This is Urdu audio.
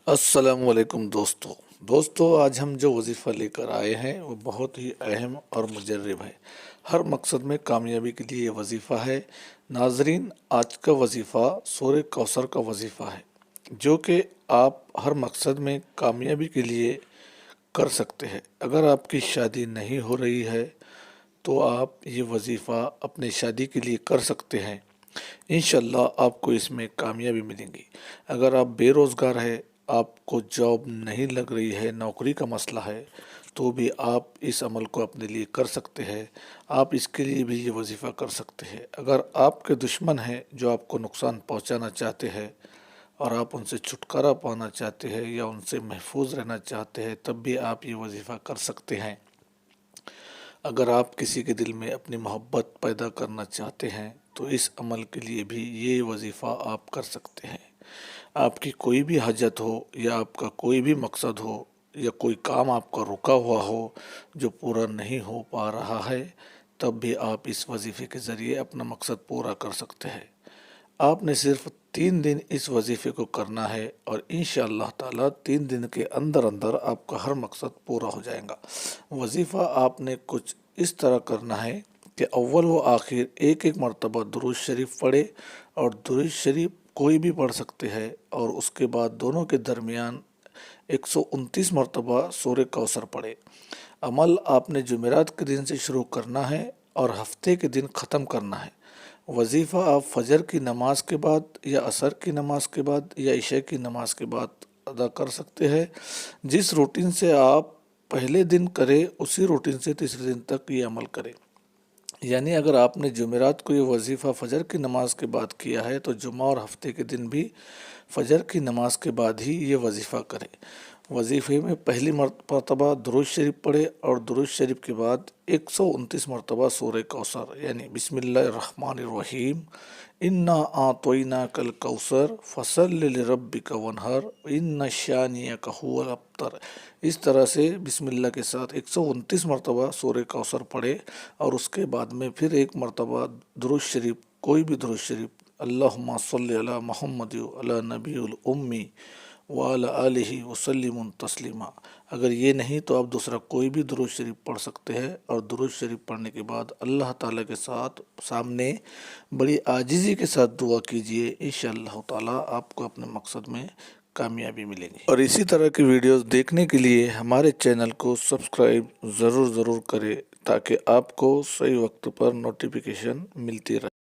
السلام علیکم دوستو آج ہم جو وظیفہ لے کر آئے ہیں وہ بہت ہی اہم اور مجرب ہے۔ ہر مقصد میں کامیابی کے لیے یہ وظیفہ ہے۔ ناظرین، آج کا وظیفہ سورہ کوثر کا وظیفہ ہے، جو کہ آپ ہر مقصد میں کامیابی کے لیے کر سکتے ہیں۔ اگر آپ کی شادی نہیں ہو رہی ہے تو آپ یہ وظیفہ اپنے شادی کے لیے کر سکتے ہیں۔ انشاءاللہ آپ کو اس میں کامیابی ملیں گی۔ اگر آپ بے روزگار ہے، آپ کو جاب نہیں لگ رہی ہے، نوکری کا مسئلہ ہے، تو بھی آپ اس عمل کو اپنے لیے کر سکتے ہیں۔ آپ اس کے لیے بھی یہ وظیفہ کر سکتے ہیں۔ اگر آپ کے دشمن ہیں جو آپ کو نقصان پہنچانا چاہتے ہیں اور آپ ان سے چھٹکارا پانا چاہتے ہیں یا ان سے محفوظ رہنا چاہتے ہیں، تب بھی آپ یہ وظیفہ کر سکتے ہیں۔ اگر آپ کسی کے دل میں اپنی محبت پیدا کرنا چاہتے ہیں تو اس عمل کے لیے بھی یہ وظیفہ آپ کر سکتے ہیں۔ آپ کی کوئی بھی حاجت ہو یا آپ کا کوئی بھی مقصد ہو یا کوئی کام آپ کا رکا ہوا ہو جو پورا نہیں ہو پا رہا ہے، تب بھی آپ اس وظیفے کے ذریعے اپنا مقصد پورا کر سکتے ہیں۔ آپ نے صرف 3 دن اس وظیفے کو کرنا ہے اور انشاءاللہ تعالیٰ 3 دن کے اندر اندر آپ کا ہر مقصد پورا ہو جائے گا۔ وظیفہ آپ نے کچھ اس طرح کرنا ہے کہ اول و آخر ایک ایک مرتبہ درود شریف پڑھے، اور درود شریف کوئی بھی پڑھ سکتے ہیں، اور اس کے بعد دونوں کے درمیان 129 مرتبہ سورہ کوثر پڑھے۔ عمل آپ نے جمعرات کے دن سے شروع کرنا ہے اور ہفتے کے دن ختم کرنا ہے۔ وظیفہ آپ فجر کی نماز کے بعد یا عصر کی نماز کے بعد یا عشاء کی نماز کے بعد ادا کر سکتے ہیں۔ جس روٹین سے آپ پہلے دن کرے اسی روٹین سے تیسرے دن تک یہ عمل کرے۔ یعنی اگر آپ نے جمعرات کو یہ وظیفہ فجر کی نماز کے بعد کیا ہے تو جمعہ اور ہفتے کے دن بھی فجر کی نماز کے بعد ہی یہ وظیفہ کرے۔ وظیفے میں پہلی مرتبہ درود شریف پڑھے اور درود شریف کے بعد 129 مرتبہ سورہ کوثر یعنی بسم اللہ الرحمن الرحیم، انا اعطیناک الکوثر فصل لربک وانحر ان شانئک هو الابتر، اس طرح سے بسم اللہ کے ساتھ 129 مرتبہ سورہ کوثر پڑھے، اور اس کے بعد میں پھر ایک مرتبہ درود شریف، کوئی بھی درود شریف، اللہم صلی علی محمد علی نبی الامی وعلی آلہ وسلم تسلیما۔ اگر یہ نہیں تو آپ دوسرا کوئی بھی درود شریف پڑھ سکتے ہیں، اور درود شریف پڑھنے کے بعد اللہ تعالیٰ کے سامنے بڑی عاجزی کے ساتھ دعا کیجئے۔ انشاءاللہ تعالیٰ آپ کو اپنے مقصد میں کامیابی ملے گی۔ اور اسی طرح کی ویڈیوز دیکھنے کے لیے ہمارے چینل کو سبسکرائب ضرور کریں تاکہ آپ کو صحیح وقت پر نوٹیفیکیشن ملتی رہے۔